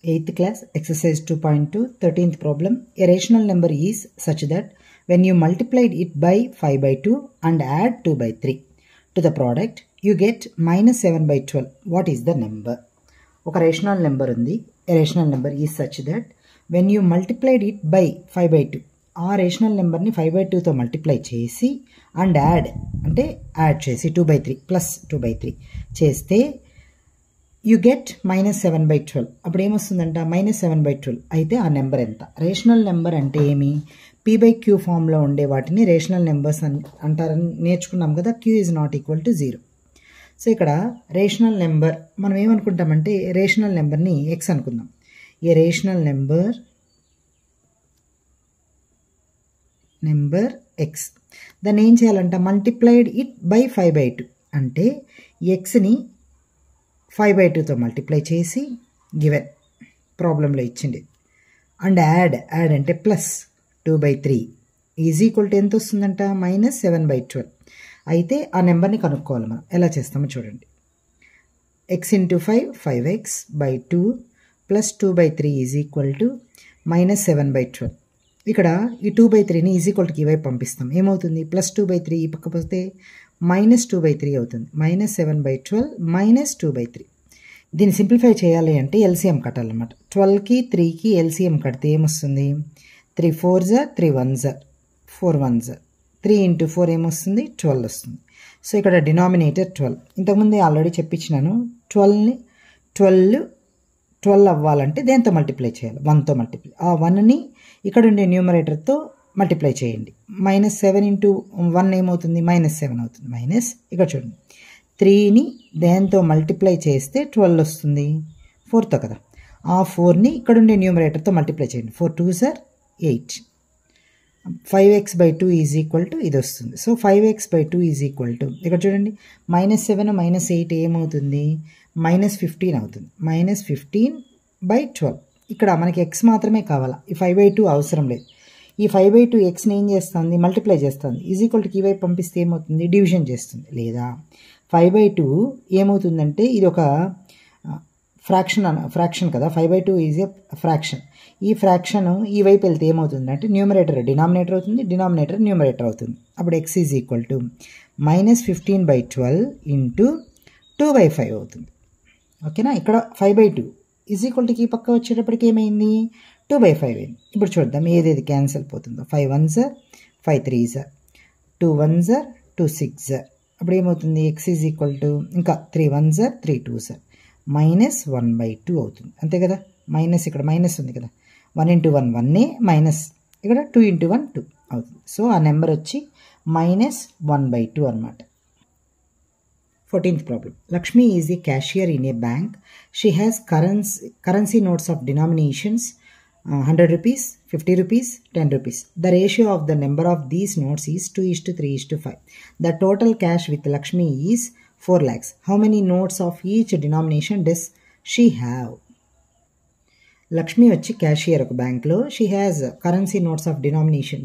8th class, exercise 2.2, 13th problem. A rational number is such that when you multiplied it by 5 by 2 and add 2 by 3 to the product, you get minus 7 by 12. What is the number? ఒక rational number ఉంది. A rational number is such that when you multiplied it by 5 by 2, ఆ rational నెంబర్ని 5 by 2తో multiply చేసి and add చేసి 2 by 3 plus 2 by 3 చేస్తే you get minus 7 by 12. అప్పుడు ఏమొస్తుందంట minus 7 by 12. అయితే ఆ నెంబర్ ఎంత? రేషనల్ నెంబర్ అంటే ఏమి? P by Q ఫామ్లో ఉండే వాటిని రేషనల్ నెంబర్స్ అంటారని నేర్చుకున్నాం కదా. Q is not equal to 0. So ఇక్కడ రేషనల్ నెంబర్ మనం ఏమనుకుంటామంటే రేషనల్ నెంబర్ని ఎక్స్ అనుకుందాం. ఏ రేషనల్ నెంబర్ ఎక్స్, దాన్ని ఏం చేయాలంట? మల్టిప్లైడ్ ఇట్ బై 5 by 2 అంటే ఎక్స్ని 5 by 2తో మల్టిప్లై చేసి గివెన్ ప్రాబ్లంలో ఇచ్చింది అండ్ యాడ్ అంటే plus 2 by 3 is equal to ఎంత వస్తుందంట? minus 7 by 12. అయితే ఆ నెంబర్ని కనుక్కోవాలి మనం. ఎలా చేస్తామో చూడండి. x into 5 5x by 2 plus 2 by 3 is equal to minus 7 by 12. ఇక్కడ ఈ 2 by 3ని ఈజ్ ఈక్వల్ టు ఈ వైపు పంపిస్తాం. ఏమవుతుంది? ప్లస్ 2 by 3 ఈ పక్క పోతే minus 2 by 3 అవుతుంది. minus 7 by 12 minus 2 by 3. దీన్ని సింప్లిఫై చేయాలి అంటే ఎల్సిఎం కట్టాలన్నమాట. 12కి 3కి ఎల్సిఎం కడితే ఏమొస్తుంది? 3 4s 3 1s 4 1s 3 ఇంటూ 4 ఏమొస్తుంది? 12 వస్తుంది. సో ఇక్కడ డినామినేటర్ 12. ఇంతకుముందే ఆల్రెడీ చెప్పించినాను. 12 అవ్వాలంటే దేంతో మల్టిప్లై చేయాలి? 1తో మల్టిప్లై. ఆ 1ని ఇక్కడ ఉండే న్యూమరేటర్తో మల్టిప్లై చేయండి. minus 7 ఇంటూ 1 ఏమవుతుంది? minus 7 అవుతుంది. మైనస్ ఇక్కడ చూడండి 3ని దేంతో మల్టిప్లై చేస్తే 12 వస్తుంది? 4తో కదా. ఆ 4ని ఇక్కడ ఉండే న్యూమరేటర్తో మల్టిప్లై చేయండి. 4 2s 8. 5x by 2 is equal to ఇది వస్తుంది. So 5x by 2 is equal to ఇక్కడ చూడండి minus 7 minus 8 ఏమవుతుంది? minus 15 అవుతుంది. minus 15 by 12. ఇక్కడ మనకి x మాత్రమే కావాలా, ఈ 5 by 2 అవసరం లేదు. ఈ 5 by 2 ఎక్స్ని ఏం చేస్తుంది? మల్టిప్లై చేస్తుంది. ఈజ్ ఈక్వల్ టు ఈ వైపు పంపిస్తే ఏమవుతుంది? డివిజన్ చేస్తుంది. లేదా 5 by 2 ఏమవుతుందంటే ఇది ఒక ఫ్రాక్షన్ కదా. 5 by 2 ఈజ్ ఏ ఫ్రాక్షన్. ఈ ఫ్రాక్షన్ ఈ వైపు వెళ్తే ఏమవుతుంది అంటే న్యూమరేటర్ డినామినేటర్ అవుతుంది, డినామినేటర్ న్యూమరేటర్ అవుతుంది. అప్పుడు x is equal to minus 15 by 12 into 2 by 5 అవుతుంది. ఓకేనా. ఇక్కడ 5 by 2 ఈజ్ ఈక్వల్ టుకి ఈ పక్క వచ్చేటప్పటికి ఏమైంది? 2 by 5 అయింది. ఇప్పుడు చూద్దాం ఏదేది క్యాన్సిల్ పోతుందో. 5 1s 5 3s 2 1s 2 6. అప్పుడు ఏమవుతుంది? x ఈజ్ ఈక్వల్ టు ఇంకా 3 1s 3 2s మైనస్ 1 by 2 అవుతుంది. అంతే కదా. మైనస్ ఇక్కడ మైనస్ ఉంది కదా. 1 ఇంటూ 1 1 మైనస్ ఇక్కడ 2 ఇంటూ 1 2 అవుతుంది. సో ఆ నెంబర్ వచ్చి minus 1 by 2 అనమాట. 14th problem. Lakshmi is a cashier in a bank. She has currency notes of denominations 100 rupees, 50 rupees, 10 rupees. The ratio of the number of these notes is 2:3:5. The total cash with Lakshmi is 4 lakhs. How many notes of each denomination does she have? Lakshmi వచ్చి cashier ఒక బ్యాంక్లో. She has currency notes of denomination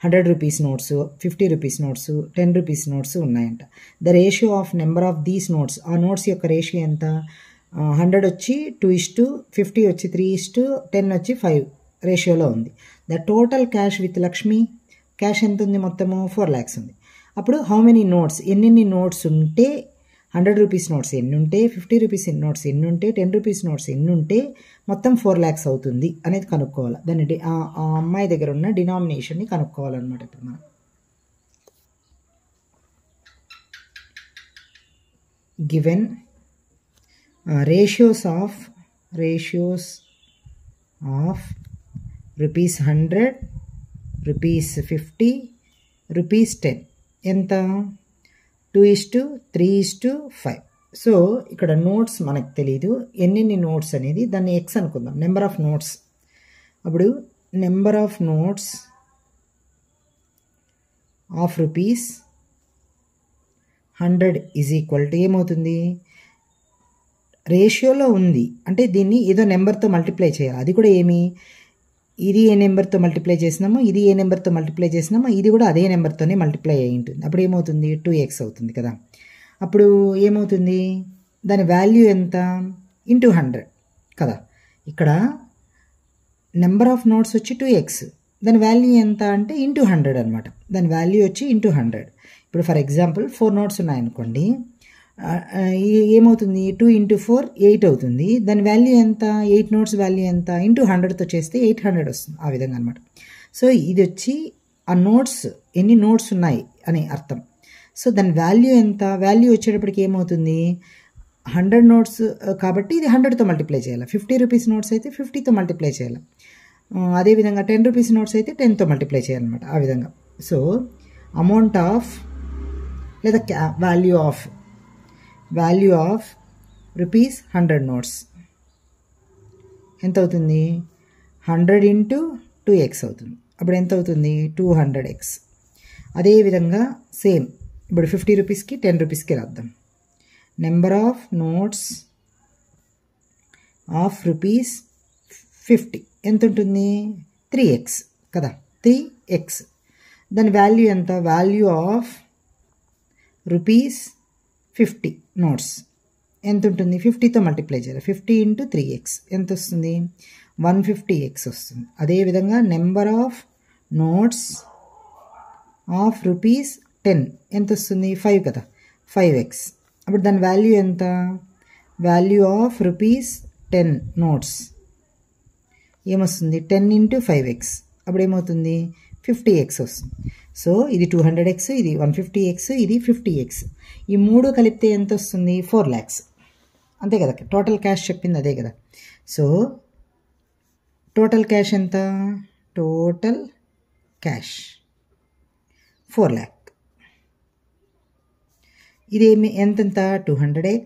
100 rupees notes, 50 rupees notes, 10 rupees notes ఉన్నాయంట. The ratio of number of these notes, ఆ notes యొక్క ratio ఎంత? 100 వచ్చి 2:50 వచ్చి 3:10 వచ్చి 5 రేషియోలో ఉంది. The total cash with Lakshmi, cash ఎంత ఉంది? మొత్తము 4 lakhs ఉంది. అప్పుడు హౌ మెనీ నోట్స్, ఎన్ని నోట్స్ ఉంటే 100 రూపీస్ నోట్స్ ఎన్ని ఉంటే, 50 రూపీస్ నోట్స్ ఎన్ని ఉంటే, 10 రూపీస్ నోట్స్ ఎన్ని ఉంటే మొత్తం 4 lakhs అవుతుంది అనేది కనుక్కోవాలి. దాన్ని ఆ అమ్మాయి దగ్గర ఉన్న డినామినేషన్ని కనుక్కోవాలన్నమాట. ఇప్పుడు మనం given ratios of rupees 100, rupees 50, rupees 10 ఎంత? 2:3:5. సో ఇక్కడ నోట్స్ మనకు తెలీదు, ఎన్ని నోట్స్ అనేది దాన్ని ఎక్స్ అనుకుందాం. Number of notes. అప్పుడు number of notes of rupees 100 is equal to ఏమవుతుంది? రేషియోలో ఉంది అంటే దీన్ని ఏదో నెంబర్తో మల్టిప్లై చేయాలి. అది కూడా ఏమి? ఇది ఏ నెంబర్తో మల్టిప్లై చేసినామో, ఇది ఏ నెంబర్తో మల్టిప్లై చేసినామో, ఇది కూడా అదే నెంబర్తోనే మల్టిప్లై అయి ఉంటుంది. అప్పుడు ఏమవుతుంది? 2x అవుతుంది కదా. అప్పుడు ఏమవుతుంది? దాని వాల్యూ ఎంత? ఇంటూ 100 కదా. ఇక్కడ నెంబర్ ఆఫ్ నోట్స్ వచ్చి 2x, దాని వాల్యూ ఎంత అంటే ఇంటూ 100 అనమాట. దాని వాల్యూ వచ్చి ఇంటూ 100. ఇప్పుడు ఫర్ ఎగ్జాంపుల్ 4 నోట్స్ ఉన్నాయనుకోండి, ఏమవుతుంది 2 × 4 8 అవుతుంది. దాని వాల్యూ ఎంత, 8 నోట్స్ వాల్యూ ఎంత, ఇంటూ 100తో చేస్తే 800 వస్తుంది. ఆ విధంగా అనమాట. సో ఇది వచ్చి ఆ నోట్స్ ఎన్ని నోట్స్ ఉన్నాయి అని అర్థం. సో దాని వాల్యూ ఎంత, వాల్యూ వచ్చేటప్పటికి ఏమవుతుంది 100 నోట్స్ కాబట్టి ఇది 100తో మల్టిప్లై చేయాలి. 50 రూపీస్ నోట్స్ అయితే 50తో మల్టిప్లై చేయాలి. అదేవిధంగా 10 రూపీస్ నోట్స్ అయితే 10తో మల్టిప్లై చేయాలన్నమాట. ఆ విధంగా. సో అమౌంట్ ఆఫ్ లేదా వాల్యూ ఆఫ్ రూపీస్ 100 నోట్స్ ఎంత అవుతుంది, 100 × 2x అవుతుంది. అప్పుడు ఎంత అవుతుంది 200x. అదేవిధంగా సేమ్ ఇప్పుడు 50 రూపీస్కి 10 రూపీస్కి రాద్దాం. Number of notes of rupees 50 ఎంత ఉంటుంది 3x కదా, 3x. దాని వాల్యూ ఎంత, వాల్యూ ఆఫ్ రూపీస్ 50 నోట్స్ ఎంత ఉంటుంది 50తో మల్టిప్లై చేయాలి. 50 × 3x ఎంత వస్తుంది 150x వస్తుంది. అదేవిధంగా number of notes of rupees 10 ఎంత వస్తుంది 5 కదా, 5x. అప్పుడు దాని వాల్యూ ఎంత, వాల్యూ ఆఫ్ రూపీస్ 10 నోట్స్ ఏమొస్తుంది 10 × 5x. అప్పుడు ఏమవుతుంది 50x వస్తుంది. సో ఇది 200x, ఇది 150x, ఇది 50x. ఈ మూడు కలిపితే ఎంత వస్తుంది 4 lakhs. అంతే కదా, టోటల్ క్యాష్ చెప్పింది అదే కదా. సో టోటల్ క్యాష్ ఎంత, టోటల్ క్యాష్ 4 lakh. ఇదేమి ఎంతెంత 200x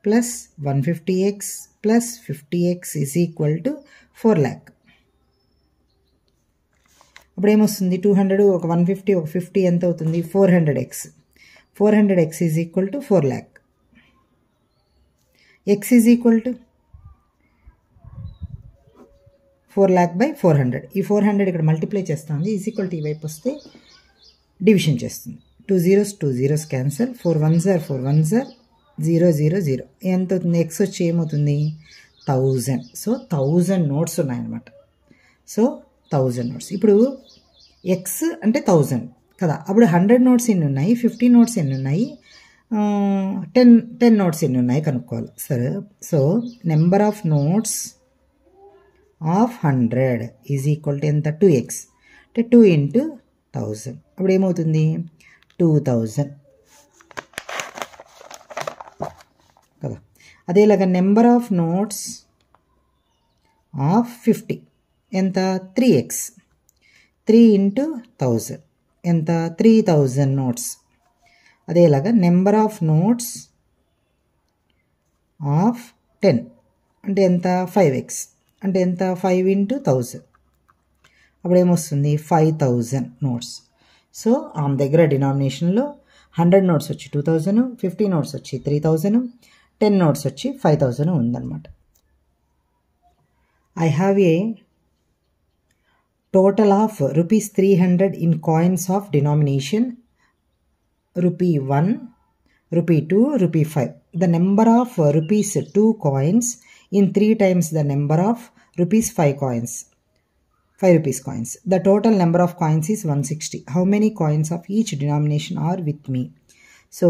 plus 150x plus 50x is equal to 4 lakh. అప్పుడు ఏమొస్తుంది 200 ఒక 150 ఒక 50 ఎంత అవుతుంది 400x. 400x is equal to 4 lakh. x is equal to 4 lakh by 400. ఈ 400 ఇక్కడ మల్టిప్లై చేస్తుంది, ఈజ్ ఈక్వల్ టు ఈ వైపు వస్తే డివిజన్ చేస్తుంది. 2 zeros క్యాన్సల్, 4 1s 4 1s 0 0 0. ఎంత అవుతుంది ఎక్స్ వచ్చి ఏమవుతుంది 1000. సో 1000 నోట్స్ ఉన్నాయన్నమాట. So 1000 notes. ఇప్పుడు ఎక్స్ అంటే 1000 కదా. అప్పుడు 100 నోట్స్ ఎన్ని ఉన్నాయి, 50 నోట్స్ ఎన్ని ఉన్నాయి, 10 నోట్స్ ఎన్ని ఉన్నాయి కనుక్కోవాలి. సరే, so number of notes of 100 is equal to ఎంత 2x అంటే 2 × 1000. అప్పుడు ఏమవుతుంది 2000 కదా. అదేలాగా నెంబర్ ఆఫ్ నోట్స్ ఆఫ్ 50 ఎంత 3x. 3 × 1000 ఎంత 3000 నోట్స్. అదేలాగా నెంబర్ ఆఫ్ నోట్స్ ఆఫ్ 10 అంటే ఎంత 5x అంటే ఎంత 5 × 1000. అప్పుడు ఏమొస్తుంది 5000 నోట్స్. సో ఆమె దగ్గర డినామినేషన్లో 100 నోట్స్ వచ్చి 2000, 50 నోట్స్ వచ్చి 3000, 10 నోట్స్ వచ్చి 5000 ఉందన్నమాట. I have a total of rupees 300 in coins of denomination ₹1, ₹2, ₹5. The number of rupees 2 coins in 3 times the number of rupees 5 coins. 5 rupees coins. The total number of coins is 160. How many coins of each denomination are with me? So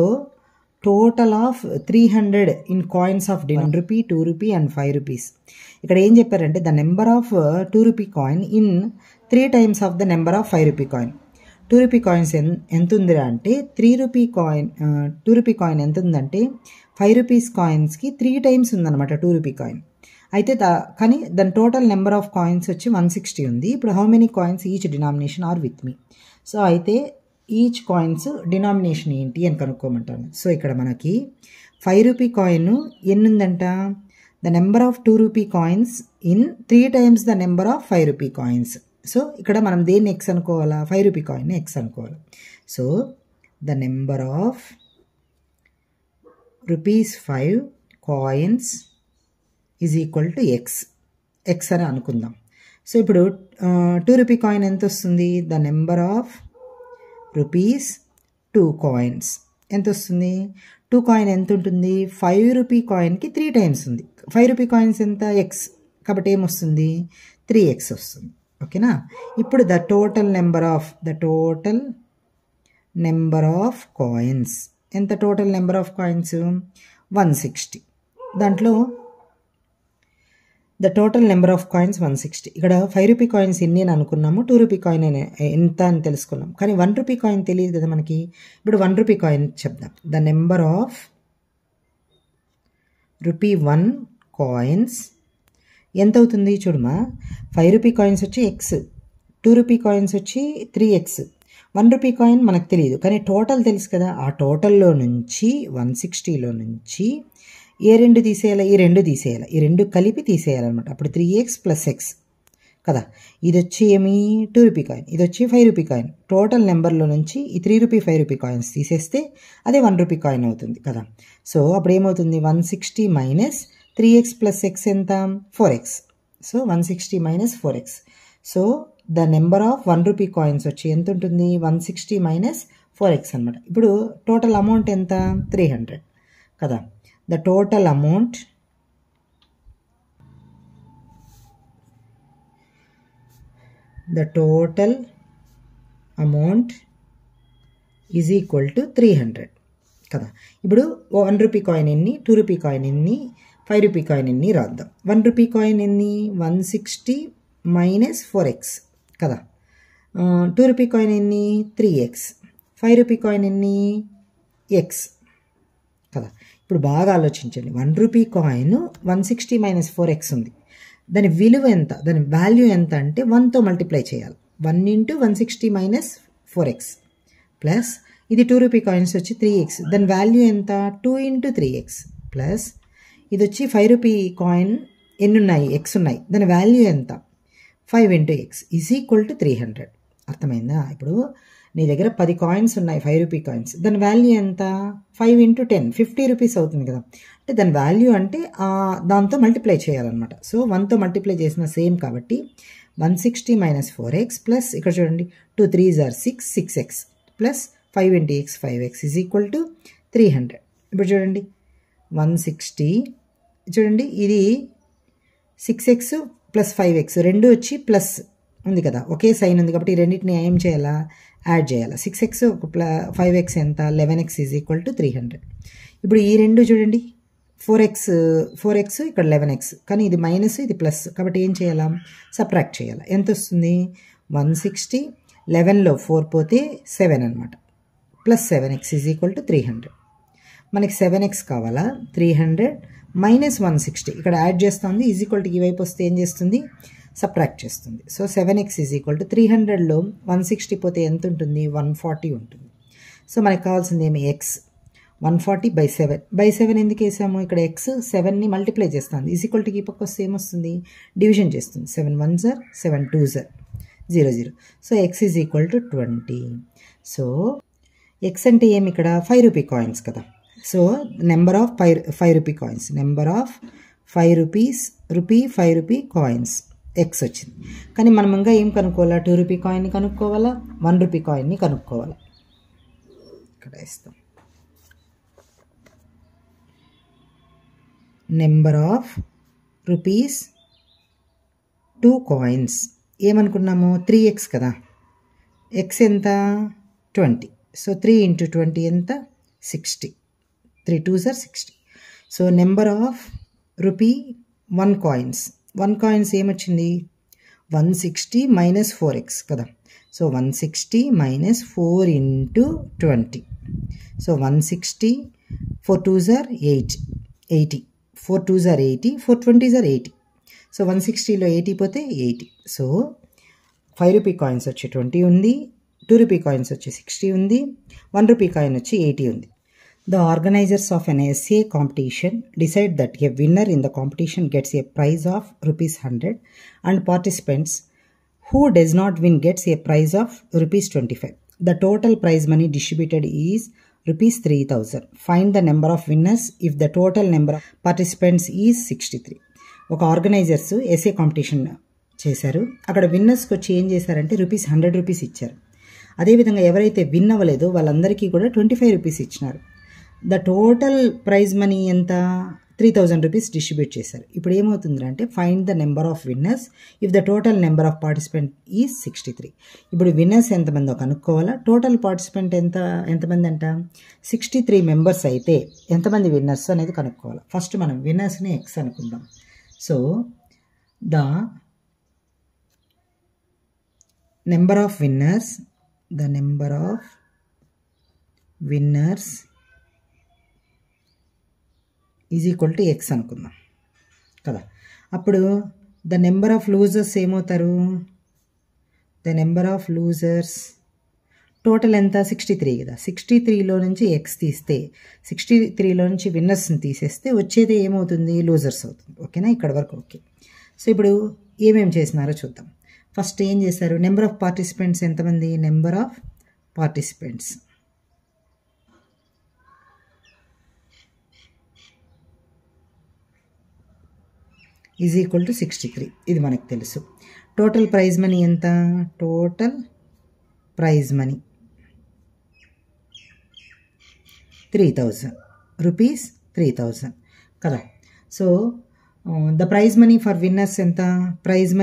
total of 300 in coins of 1 rupee, 2 rupee and 5 rupees. ఇక్కడ ఏం చెప్పారంటే the number of 2 rupee coin in 3 times of the number of 5 rupee coin. 2 rupee coins ఎంత ఉందిరా అంటే 2 rupee coin ఎంత ఉందంటే 5 rupees coinsకి 3 times ఉందన్నమాట 2 rupee coin. అయితే కానీ దాని టోటల్ నెంబర్ ఆఫ్ కాయిన్స్ వచ్చి 160 ఉంది. ఇప్పుడు how many coins each denomination are with me. So అయితే ఈచ్ కాయిన్స్ డినామినేషన్ ఏంటి అని కనుక్కోమంటాను. సో ఇక్కడ మనకి 5 రూపీ కాయిన్ ఎన్ని ఉందంట, the number of 2 rupee coins in 3 times the number of 5 rupee coins. So ఇక్కడ మనం దేన్ని ఎక్స్ అనుకోవాలా, 5 రూపీ కాయిన్ ఎక్స్ అనుకోవాలి. So the number of ₹5 coins is equal to X అని అనుకుందాం. సో ఇప్పుడు 2 రూపీ కాయిన్ ఎంత వస్తుంది, ద నెంబర్ ఆఫ్ ₹2 కాయిన్స్ ఎంత వస్తుంది, 2 కాయిన్ ఎంత ఉంటుంది 5 రూపీ కాయిన్కి 3 times ఉంది. 5 రూపీ కాయిన్స్ ఎంత ఎక్స్, కాబట్టి ఏమొస్తుంది 3x వస్తుంది. ఓకేనా. ఇప్పుడు the total number of coins ఎంత? Total number of coins 160. దాంట్లో the total number of coins 160. ఇక్కడ 5 రూపీ కాయిన్స్ ఎన్ని అని అనుకున్నాము, 2 రూపీ కాయిన్ ఎంత అని తెలుసుకున్నాం. కానీ 1 రూపీ కాయిన్ తెలియదు కదా మనకి. ఇప్పుడు 1 రూపీ కాయిన్ చెప్దాం. The number of rupee 1 coins ఎంత అవుతుంది చూడమా. 5 రూపీ కాయిన్స్ వచ్చి x, 2 రూపీ కాయిన్స్ వచ్చి 3x, 1 రూపీ కాయిన్ మనకు తెలియదు కానీ టోటల్ తెలుసు కదా. ఆ టోటల్లో నుంచి 160లో నుంచి ఏ రెండు తీసేయాలి? ఈ రెండు తీసేయాలి. ఈ రెండు కలిపి తీసేయాలన్నమాట. అప్పుడు 3x + x కదా. ఇది వచ్చి ఏమి 2 రూపీ కాయిన్, ఇది వచ్చి 5 రూపీ కాయిన్. టోటల్ నెంబర్లో నుంచి ఈ 3 రూపీ 5 రూపీ కాయిన్స్ తీసేస్తే అదే 1 రూపీ కాయిన్ అవుతుంది కదా. సో అప్పుడు ఏమవుతుంది? 160 మైనస్ 3x + x ఎంత? 4x. So 160 minus 4x. So the number of 1 rupee coins వచ్చి ఎంత ఉంటుంది? 160 మైనస్ 4x అనమాట. ఇప్పుడు టోటల్ అమౌంట్ ఎంత? 300 కదా. The total amount is equal to 300 కదా. ఇప్పుడు 1 రూపీ కాయిన్ ఎన్ని, 2 రూపీ కాయిన్ ఎన్ని, 5 రూపీ కాయిన్ ఎన్ని రాద్దాం. 1 రూపీ కాయిన్ ఎన్ని? 160 మైనస్ 4x కదా. 2 రూపీ కాయిన్ ఎన్ని? 3x. 5 రూపీ కాయిన్ ఎన్ని? x కదా. ఇప్పుడు బాగా ఆలోచించండి. 1 రూపీ కాయిన్ 160 మైనస్ 4x ఉంది. దాని విలువ ఎంత? దాని వాల్యూ ఎంత అంటే 1తో మల్టిప్లై చేయాలి. 1 × 160 మైనస్ 4x ప్లస్ ఇది 2 రూపీ కాయిన్స్ వచ్చి 3x. దాని వాల్యూ ఎంత? 2 × 3x ప్లస్ ఇది వచ్చి 5 రూపీ కాయిన్ ఎన్ని ఉన్నాయి? x ఉన్నాయి. దాని వాల్యూ ఎంత? 5 × x ఈజ్ ఈక్వల్ టు 300. అర్థమైందా? ఇప్పుడు నీ దగ్గర 10 కాయిన్స్ ఉన్నాయి, 5 రూపీ కాయిన్స్. దాని వాల్యూ ఎంత? 5 × 10 50 రూపీస్ అవుతుంది కదా. అంటే దాని వాల్యూ అంటే దాంతో మల్టిప్లై చేయాలన్నమాట. సో 1తో మల్టిప్లై చేసిన సేమ్ కాబట్టి 160 మైనస్ 4x ప్లస్ ఇక్కడ చూడండి 2 3s are 6 6x plus 5 × x 5x is equal to 300. ఇప్పుడు చూడండి 160 చూడండి ఇది 6x ప్లస్ 5x రెండు వచ్చి ప్లస్ ఉంది కదా, ఒకే సైన్ ఉంది కాబట్టి ఈ రెండింటిని ఏం చేయాలా? యాడ్ చేయాలి. 6x 5x ఎంత? 11x is equal to 300. ఇప్పుడు ఈ రెండు చూడండి 4x ఇక్కడ 11x కానీ ఇది మైనస్ ఇది ప్లస్ కాబట్టి ఏం చేయాలా? సబ్ట్రాక్ట్ చేయాలి. ఎంత వస్తుంది? 160 11లో 4 పోతే 7 అనమాట. Plus 7x is equal to 300. మనకి 7x కావాలా? 300 మైనస్ 160 ఇక్కడ యాడ్ చేస్తుంది. ఈజ్ ఈక్వల్ టు ఈ వైపు వస్తే ఏం చేస్తుంది? సబ్ట్రాక్ట్ చేస్తుంది. So 7x is equal to 300లో 160 పోతే ఎంత ఉంటుంది? 140 ఉంటుంది. సో మనకు కావాల్సింది ఏమి? x. 140/7 ఎందుకు వేసాము? ఇక్కడ x 7ని మల్టిప్లై చేస్తుంది. ఈజ్ ఈక్వల్ టు ఈ పక్క వస్తే ఏమొస్తుంది? డివిజన్ చేస్తుంది. 7 1s are 7 2s are 0 0. So x is equal to 20. So x అంటే ఏమి? ఇక్కడ 5 రూపీ కాయిన్స్ కదా. So number of 5 rupee coins, number of 5 rupee coins x వచ్చింది. కానీ మనం ఇంకా ఏం కనుక్కోవాలా? 2 రూపీ కాయిన్ని కనుక్కోవాలా, 1 రూపీ కాయిన్ని కనుక్కోవాలా. ఇక్కడ ఇస్తాం నెంబర్ ఆఫ్ రూపీస్ 2 కాయిన్స్ ఏమనుకున్నాము? 3x కదా. x ఎంత? 20. సో 3 × 20 ఎంత? 60. 3 2s are 60. So number of rupee 1 coins, 1 coins ఏమొచ్చింది? 160 మైనస్ 4x కదా. So 160 minus 4 × 20. So 160 4 2s are 80. 4 2s are 80, 4 20s are 80. So 160లో 80 పోతే 80. సో 5 రూపీ కాయిన్స్ వచ్చి 20 ఉంది, 2 రూపీ కాయిన్స్ వచ్చి 60 ఉంది, 1 రూపీ కాయిన్ వచ్చి 80 ఉంది. The organizers of an essay competition decide that a winner in the competition gets a prize of ₹100 and participants who does not win gets a prize of ₹25. The total prize money distributed is ₹3000. Find the number of winners if the total number of participants is 63. ఒక organisers SA competition చేశారు. అక్కడ విన్నర్స్కి వచ్చి ఏం చేశారంటే ₹100 ఇచ్చారు. అదేవిధంగా ఎవరైతే win అవ్వలేదో వాళ్ళందరికీ కూడా ₹25 ఇచ్చినారు. ద టోటల్ ప్రైజ్ మనీ ఎంత? 3000 రూపీస్ డిస్ట్రిబ్యూట్ చేశారు. ఇప్పుడు ఏమవుతుంది అంటే find the number of winners if the total number of participant is 63. ఇప్పుడు విన్నర్స్ ఎంతమందో కనుక్కోవాలా, టోటల్ పార్టిసిపెంట్ ఎంతమంది అంట 63 మెంబర్స్ అయితే ఎంతమంది విన్నర్స్ అనేది కనుక్కోవాలి. ఫస్ట్ మనం విన్నర్స్ని ఎక్స్ అనుకుందాం. So the number of winners is equal to X అనుకుందాం కదా. అప్పుడు ద నెంబర్ ఆఫ్ లూజర్స్ ఏమవుతారు, the number of losers total ఎంత 63 కదా. 63లో నుంచి ఎక్స్ తీస్తే 63లో నుంచి విన్నర్స్ని తీసేస్తే వచ్చేది ఏమవుతుంది, లూజర్స్ అవుతుంది. ఓకేనా, ఇక్కడ వరకు ఓకే. సో ఇప్పుడు ఏమేమి చేసినారో చూద్దాం. ఫస్ట్ ఏం చేశారు, నెంబర్ ఆఫ్ పార్టిసిపెంట్స్ ఎంతమంది, number of participants is equal to 63, ఇది మనకు తెలుసు. టోటల్ ప్రైజ్ మనీ ఎంత, టోటల్ ప్రైజ్ మనీ 3000 రూపీస్, 3000 కదా. So the prize money for winners ఎంత, ప్రైజ్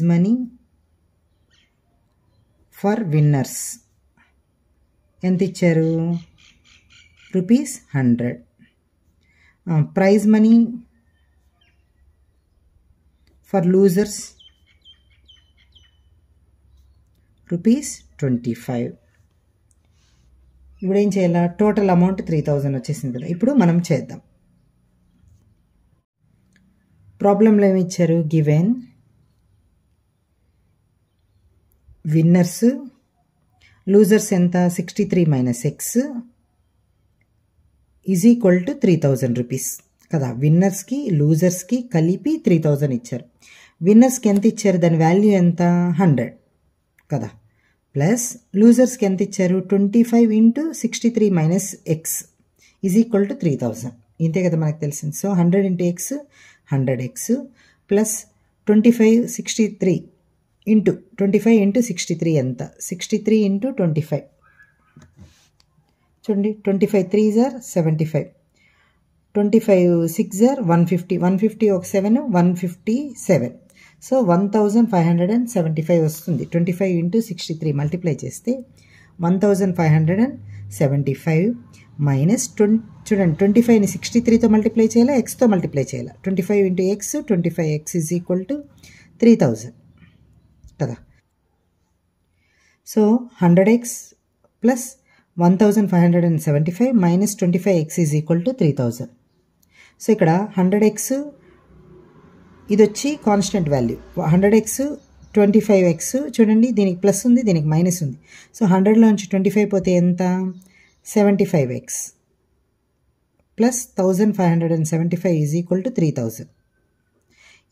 మనీ ఫర్ విన్నర్స్ ఎంత ఇచ్చారు, rupees 100. Prize money for losers rupees 25. ఇప్పుడు ఏం చేయాలా, టోటల్ అమౌంట్ 3000 వచ్చేసింది కదా. ఇప్పుడు మనం చేద్దాం. ప్రాబ్లంలో ఏమి ఇచ్చారు, గివెన్ విన్నర్స్ లూజర్స్ ఎంత 63 minus X is equal to 3000 rupees కదా. విన్నర్స్కి లూజర్స్కి కలిపి 3000 ఇచ్చారు. విన్నర్స్కి ఎంత ఇచ్చారు, దాని వాల్యూ ఎంత 100 కదా. ప్లస్ లూజర్స్కి ఎంత ఇచ్చారు 25 into 63 minus X is equal to 3000. ఇంతే కదా మనకు తెలిసింది. So 100 into X 100x plus 25 into 63 ఎంత, 63 ఇంటూ 25 చూడండి, 25 3s are 75, 25 6s are 150, 150 ఒక 7 157. సో 1575 వస్తుంది. 25 ఇంటూ 63 మల్టిప్లై చేస్తే 1575 మైనస్ చూడండి 25ని 63తో మల్టిప్లై చేయాలా, ఎక్స్తో మల్టిప్లై చేయాలా. 25 into X 25x is equal to 3000 కదా. So 100x plus 1575 minus 25x is equal to 3000. So ఇక్కడ 100x ఇది వచ్చి కాన్స్టెంట్ వాల్యూ, 100x 25x చూడండి, దీనికి ప్లస్ ఉంది దీనికి మైనస్ ఉంది. సో 100లోంచి 25 పోతే ఎంత, 75x plus 1575 is equal to 3000.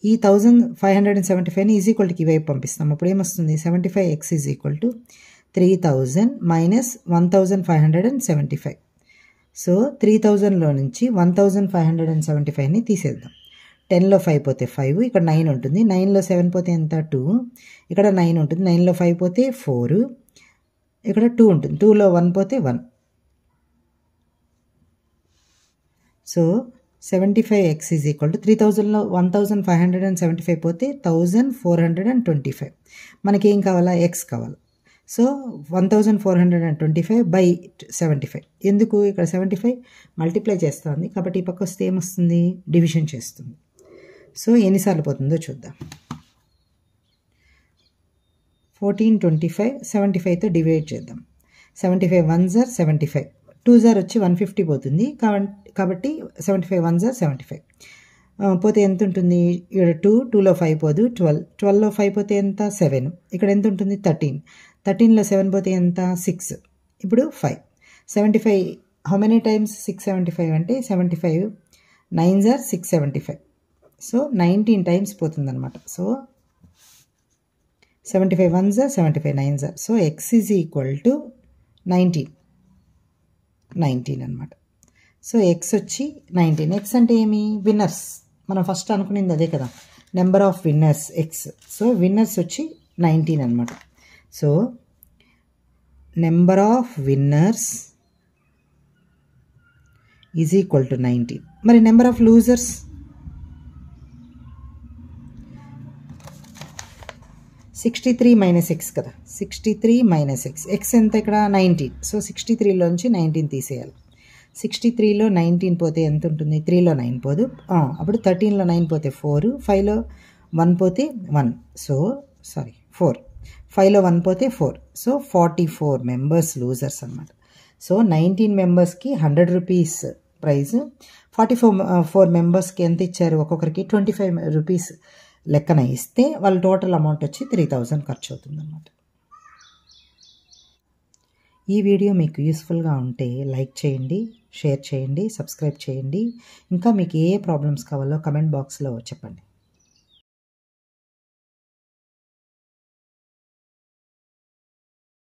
ఈ 1575ని ఈజ్ ఈక్వల్ టుకి వైపు పంపిస్తాం. అప్పుడు ఏమొస్తుంది, 75x is equal to 3000 minus 1575. So 3000లో నుంచి 1575ని తీసేద్దాం. 10లో 5 పోతే 5, ఇక్కడ 9 ఉంటుంది. 9లో 7 పోతే ఎంత 2, ఇక్కడ 9 ఉంటుంది. 9లో 5 పోతే 4, ఇక్కడ 2 ఉంటుంది. 2లో 1 పోతే 1. So 75x is equal to 3000లో 1575 పోతే 1425. మనకేం కావాలా, ఎక్స్ కావాలి. So 1425 by 75. ఎందుకు ఇక్కడ 75 మల్టిప్లై చేస్తుంది కాబట్టి ఈ పక్క వస్తే ఏమొస్తుంది, డివిజన్ చేస్తుంది. సో ఎన్నిసార్లు పోతుందో చూద్దాం. 1425 75తో డివైడ్ చేద్దాం. 75 1s are 75, 2s are వచ్చి 150 పోతుంది కాబట్టి 75 1s are 75 పోతే ఎంత ఉంటుంది, ఇక్కడ 2లో 5 పోదు 12, 12లో 5 పోతే ఎంత 7, ఇక్కడ ఎంత ఉంటుంది 13, 13లో 7 పోతే ఎంత 6, ఇప్పుడు 5. 75 హౌ మెనీ టైమ్స్ 675 అంటే 75 9s are 675. సో 19 టైమ్స్ పోతుంది అనమాట. So 75 1s are 75 9s are. So X is equal to 19 అనమాట. సో ఎక్స్ వచ్చి 19. ఎక్స్ అంటే ఏమి, విన్నర్స్. మనం ఫస్ట్ అనుకునేది అదే కదా, number of winners X. So winners వచ్చి 19 అనమాట. So number of winners is equal to 19. మరి number of losers 63 minus X కదా, 63 మైనస్ ఎక్స్, ఎక్స్ ఎంత ఇక్కడ 19. సో 63లోంచి 19 తీసేయాలి. 63లో 19 పోతే ఎంత ఉంటుంది? 3లో 9 పోదు, అప్పుడు 13లో 9 పోతే 4, 5లో 1 పోతే 1, సో 4, 5లో 1 పోతే 4, సో 44 మెంబర్స్ లూజర్స్ అనమాట. సో 19 మెంబర్స్కి 100 రూపీస్ ప్రైజ్, 44 మెంబర్స్కి ఎంత ఇచ్చారు? ఒక్కొక్కరికి 25 రూపీస్ లెక్కన ఇస్తే వాళ్ళ టోటల్ అమౌంట్ వచ్చి 3000 ఖర్చు అవుతుంది అన్నమాట. ఈ వీడియో మీకు యూస్ఫుల్గా ఉంటే లైక్ చేయండి, షేర్ చేయండి, సబ్స్క్రైబ్ చేయండి. ఇంకా మీకు ఏ ప్రాబ్లమ్స్ కావాలో కమెంట్ బాక్స్లో చెప్పండి.